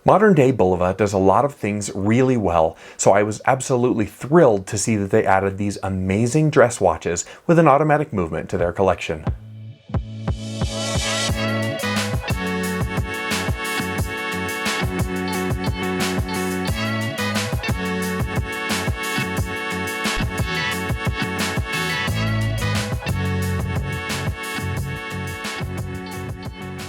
Modern day Bulova does a lot of things really well, so I was absolutely thrilled to see that they added these amazing dress watches with an automatic movement to their collection.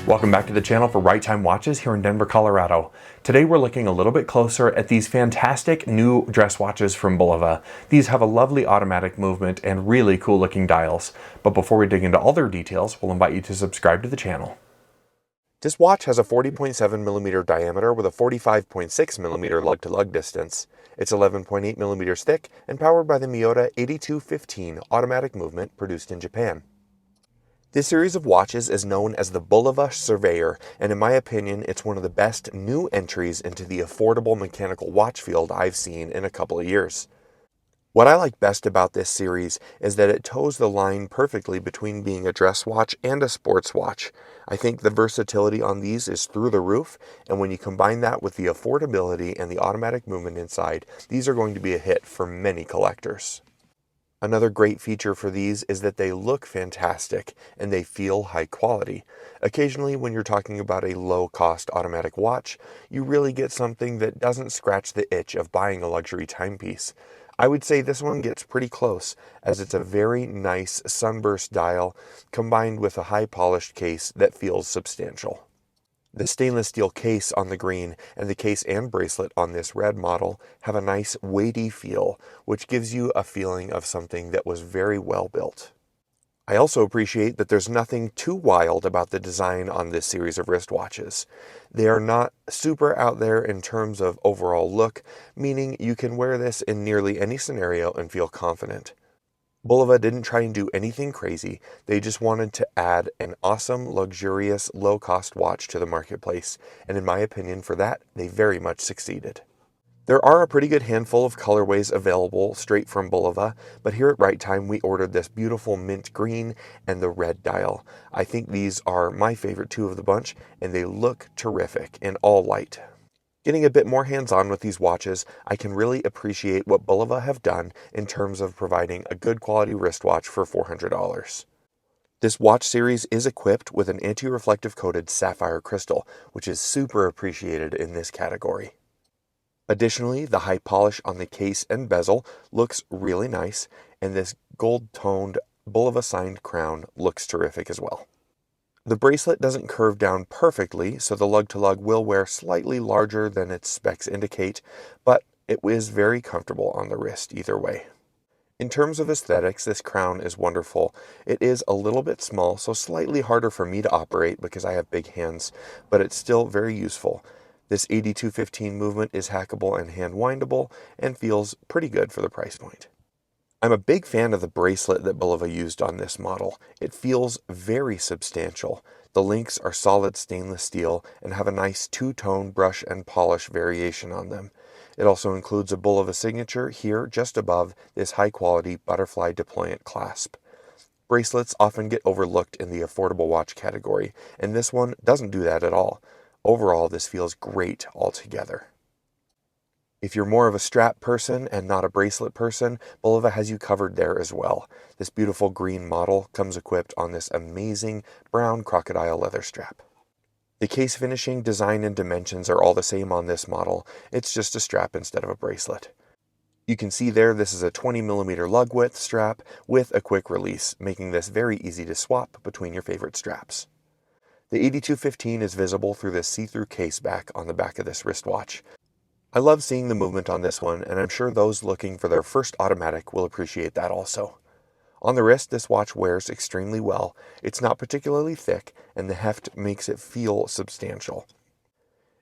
Welcome back to the channel for Right Time Watches here in Denver, Colorado. Today we're looking a little bit closer at these fantastic new dress watches from Bulova. These have a lovely automatic movement and really cool looking dials. But before we dig into all their details, we'll invite you to subscribe to the channel. This watch has a 40.7mm diameter with a 45.6mm lug-to-lug distance. It's 11.8mm thick and powered by the Miyota 8215 automatic movement produced in Japan. This series of watches is known as the Bulova Surveyor, and in my opinion, it's one of the best new entries into the affordable mechanical watch field I've seen in a couple of years. What I like best about this series is that it toes the line perfectly between being a dress watch and a sports watch. I think the versatility on these is through the roof, and when you combine that with the affordability and the automatic movement inside, these are going to be a hit for many collectors. Another great feature for these is that they look fantastic and they feel high quality. Occasionally when you're talking about a low-cost automatic watch, you really get something that doesn't scratch the itch of buying a luxury timepiece. I would say this one gets pretty close, as it's a very nice sunburst dial combined with a high-polished case that feels substantial. The stainless steel case on the green and the case and bracelet on this red model have a nice weighty feel, which gives you a feeling of something that was very well built. I also appreciate that there's nothing too wild about the design on this series of wristwatches. They are not super out there in terms of overall look, meaning you can wear this in nearly any scenario and feel confident. Bulova didn't try and do anything crazy, they just wanted to add an awesome, luxurious, low-cost watch to the marketplace, and in my opinion for that, they very much succeeded. There are a pretty good handful of colorways available straight from Bulova, but here at Right Time we ordered this beautiful mint green and the red dial. I think these are my favorite two of the bunch, and they look terrific in all light. Getting a bit more hands-on with these watches, I can really appreciate what Bulova have done in terms of providing a good quality wristwatch for $400. This watch series is equipped with an anti-reflective coated sapphire crystal, which is super appreciated in this category. Additionally, the high polish on the case and bezel looks really nice, and this gold-toned Bulova signed crown looks terrific as well. The bracelet doesn't curve down perfectly, so the lug-to-lug will wear slightly larger than its specs indicate, but it is very comfortable on the wrist either way. In terms of aesthetics, this crown is wonderful. It is a little bit small, so slightly harder for me to operate because I have big hands, but it's still very useful. This 8215 movement is hackable and hand-windable and feels pretty good for the price point. I'm a big fan of the bracelet that Bulova used on this model. It feels very substantial. The links are solid stainless steel and have a nice two-tone brush and polish variation on them. It also includes a Bulova signature here just above this high-quality butterfly deployant clasp. Bracelets often get overlooked in the affordable watch category, and this one doesn't do that at all. Overall, this feels great altogether. If you're more of a strap person and not a bracelet person, Bulova has you covered there as well. This beautiful green model comes equipped on this amazing brown crocodile leather strap. The case finishing, design, and dimensions are all the same on this model. It's just a strap instead of a bracelet. You can see there this is a 20mm lug width strap with a quick release, making this very easy to swap between your favorite straps. The 8215 is visible through this see-through case back on the back of this wristwatch. I love seeing the movement on this one, and I'm sure those looking for their first automatic will appreciate that also. On the wrist, this watch wears extremely well. It's not particularly thick, and the heft makes it feel substantial.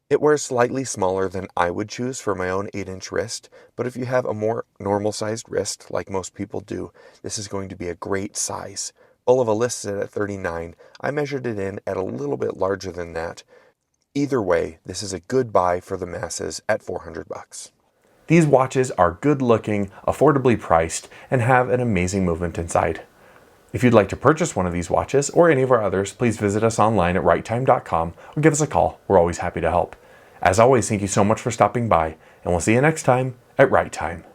It wears slightly smaller than I would choose for my own 8-inch wrist, but if you have a more normal-sized wrist, like most people do, this is going to be a great size. Bulova lists it at 39. I measured it in at a little bit larger than that. Either way, this is a good buy for the masses at $400. These watches are good looking, affordably priced, and have an amazing movement inside. If you'd like to purchase one of these watches or any of our others, please visit us online at righttime.com or give us a call. We're always happy to help. As always, thank you so much for stopping by, and we'll see you next time at Right Time.